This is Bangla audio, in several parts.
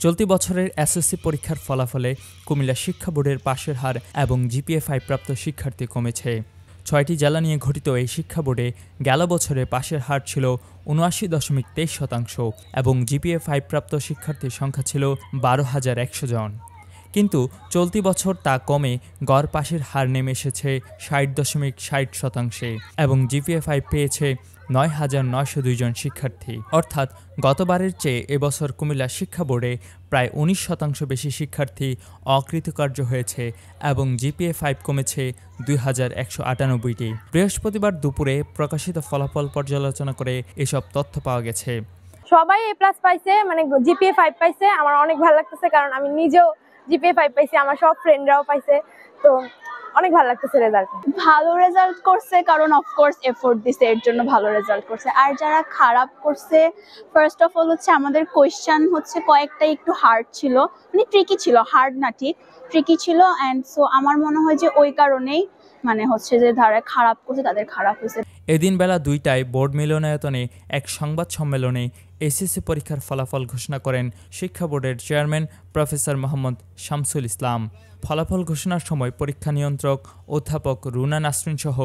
চলতি বছরের এসএসসি পরীক্ষার ফলাফলে কুমিল্লা শিক্ষা বোর্ডের পাশের হার এবং জিপিএ-5 প্রাপ্ত শিক্ষার্থী কমেছে। ৬টি জেলা নিয়ে গঠিত এই শিক্ষা বোর্ডে গেল বছরে পাশের হার ছিল ৭৯.২৩% এবং জিপিএ-5 প্রাপ্ত শিক্ষার্থীর সংখ্যা ছিল ১২,১০০ জন। কিন্তু চলতি বছর তা কমে গড় পাশের হার নেমে এসেছে ৬০.৬০% এবং জিপিএ-5 পেয়েছে ৯,৯০২ জন শিক্ষার্থী। অর্থাৎ গতবারের চেয়ে এবছর কুমিল্লা শিক্ষা বোর্ডে প্রায় ১৯% বেশি শিক্ষার্থী অকৃতকার্য হয়েছে এবং জিপিএ-5 কমেছে ২,১৯৮টি। বৃহস্পতিবার দুপুরে প্রকাশিত ফলাফল পর্যালোচনা করে এসব তথ্য পাওয়া গেছে। সবাই এ প্লাস পাইছে, মানে জিপিএ-5 পাইছে। আমার অনেক ভালো লাগতেছে, কারণ আমি নিজেও জিপিএ-5 পাইছি, আমার সব ফ্রেন্ডরাও পাইছে। তো অনেক ভালো লাগতেছে রেজাল্ট। ভালো রেজাল্ট করছে কারণ অফকোর্স এফোর্ট দিছে, এর জন্য ভালো রেজাল্ট করছে। আর যারা খারাপ করছে, ফার্স্ট অফ অল হচ্ছে আমাদের কোয়েশ্চেন হচ্ছে কয়েকটা একটু হার্ড ছিল, মানে ট্রিকি ছিল, হার্ড না ঠিক ট্রিকি ছিল। অ্যান্ড সো আমার মনে হয় যে ওই কারণেই মানে হচ্ছে যে যারা খারাপ করছে তাদের খারাপ হয়েছে। এদিন বেলা ২টায় বোর্ড মিলনায়তনে এক সংবাদ সম্মেলনে এসএসসি পরীক্ষার ফলাফল ঘোষণা করেন শিক্ষা বোর্ডের চেয়ারম্যান প্রফেসর মোহাম্মদ শামসুল ইসলাম। ফলাফল ঘোষণার সময় পরীক্ষা নিয়ন্ত্রক অধ্যাপক রুনা নাসরিন সহ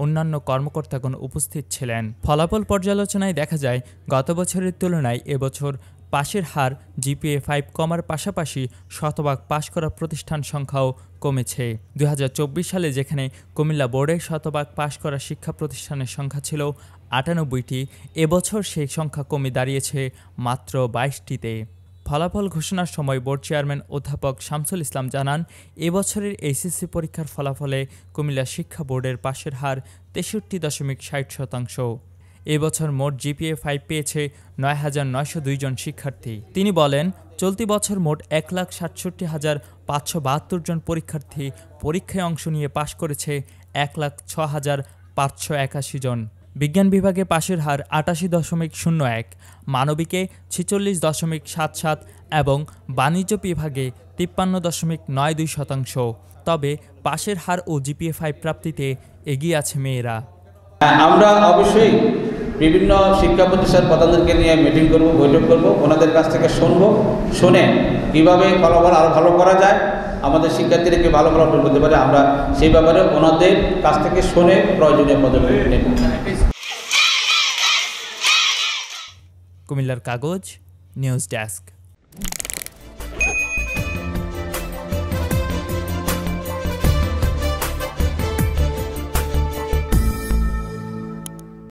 অন্যান্য কর্মকর্তাগণ উপস্থিত ছিলেন। ফলাফল পর্যালোচনায় দেখা যায় গত বছরের তুলনায় এবছর পাশের হার জিপিএ-5 কমার পাশাপাশি শতভাগ পাশ করা প্রতিষ্ঠান সংখ্যাও কমেছে। ২০২৪ সালে যেখানে কুমিল্লা বোর্ডের শতভাগ পাশ করা শিক্ষা প্রতিষ্ঠানের সংখ্যা ছিল ৯৮টি, এবছর সেই সংখ্যা কমে দাঁড়িয়েছে মাত্র ২২টিতে। ফলাফল ঘোষণার সময় বোর্ড চেয়ারম্যান অধ্যাপক শামসুল ইসলাম জানান, এবছরের এইচএসসি পরীক্ষার ফলাফলে কুমিল্লা শিক্ষা বোর্ডের পাশের হার ৬৩.৬০%। এবছর মোট জিপিএ-5 পেয়েছে ৯,৯০২ জন শিক্ষার্থী। তিনি বলেন, চলতি বছর মোট ১,৬৭,৫৭২ জন পরীক্ষার্থী পরীক্ষায় অংশ নিয়ে পাশ করেছে ১,০৬,৫৮১ জন। বিজ্ঞান বিভাগে পাশের হার ৮৮.০১, মানবিকে ৪৬.৭৭ এবং বাণিজ্য বিভাগে ৫৩.৯২%। তবে পাশের হার ও জিপিএ-5 প্রাপ্তিতে এগিয়ে আছে মেয়েরা। আমরা অবশ্যই বিভিন্ন শিক্ষা প্রতিষ্ঠান প্রধানদেরকে নিয়ে মিটিং করব, বৈঠক করব, ওনাদের কাছ থেকে শুনে কীভাবে ফলাফল আরও ভালো করা যায়, আমাদের শিক্ষার্থীদেরকে ভালো ফলাফল করতে পারে, আমরা সেই ব্যাপারে ওনাদের কাছ থেকে শুনে প্রয়োজনীয় পদক্ষেপ নেব। কুমিল্লার কাগজ নিউজ ডেস্ক।